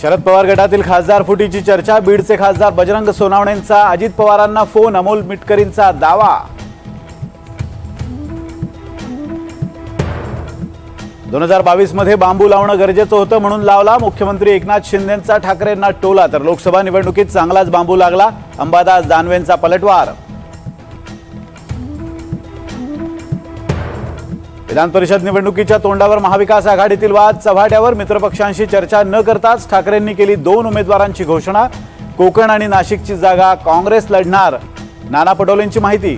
शरद पवार गटातील खासदार फुटीची चर्चा। बीडचे खासदार बजरंग सोनावणेंचा अजित पवारांना फोन, अमोल मिटकरींचा दावा। 2022 मध्ये बांबू लावणं गरजेचं होतं म्हणून लावला। मुख्यमंत्री एकनाथ शिंदेंचा ठाकरेंना टोला, तर लोकसभा निवडणुकीत चांगलाच बांबू लागला। अंबादास दानवेंचा पलटवार। विधान परिषद निवडणुकीच्या तोंडावर महाविकास आघाडीतील वाद चव्हाट्यावर। मित्रपक्षांशी चर्चा न करताच ठाकरेंनी केली 2 उमेदवारांची घोषणा। कोकण आणि नाशिकची जागा काँग्रेस लढणार, नाना पटोलेंची माहिती।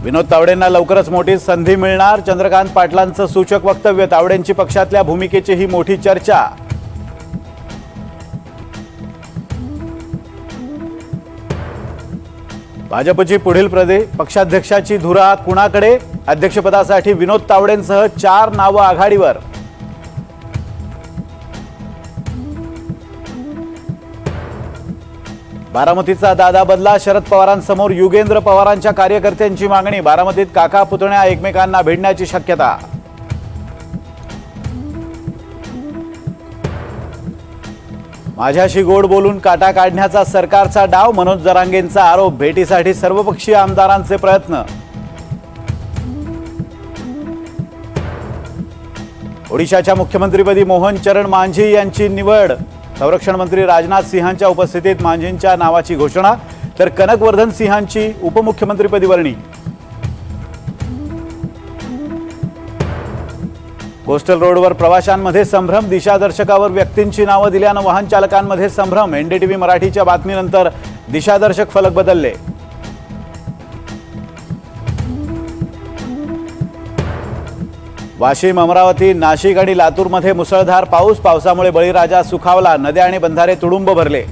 विनोद तावडेंना लवकरच मोठी संधी मिळणार, चंद्रकांत पाटलांचं सूचक वक्तव्य। तावडेंची पक्षातल्या भूमिकेची ही मोठी चर्चा। भाजपची पुढील पक्षाध्यक्षाची धुरा कुणाकडे? अध्यक्षपदासाठी विनोद तावडेंसह 4 नावं आघाडीवर। बारामतीचा दादा बदला, शरद पवारांसमोर युगेंद्र पवारांच्या कार्यकर्त्यांची मागणी। बारामतीत काका पुतण्या एकमेकांना भिडण्याची शक्यता। माझ्याशी गोड बोलून काटा काढण्याचा सरकारचा डाव, मनोज जरांगेंचा आरोप। भेटीसाठी सर्वपक्षीय आमदारांचे प्रयत्न। ओडिशाच्या मुख्यमंत्रीपदी मोहन चरण मांझी यांची निवड। संरक्षण मंत्री राजनाथ सिंहांच्या उपस्थितीत मांझींच्या नावाची घोषणा, तर कनकवर्धन सिंहांची उपमुख्यमंत्रीपदी वर्णी। कोस्टल रोडवर प्रवाशांमध्ये संभ्रम, दिशादर्शकावर व्यक्तींची नावं दिल्यानं वाहन चालकांमध्ये संभ्रम। एनडीटीव्ही मराठीच्या बातमीनंतर दिशादर्शक फलक बदलले। वाशिम, अमरावती, नाशिक आणि लातूरमध्ये मुसळधार पाऊस। पावसामुळे बळीराजा सुखावला, नद्या आणि बंधारे तुडुंब भरले।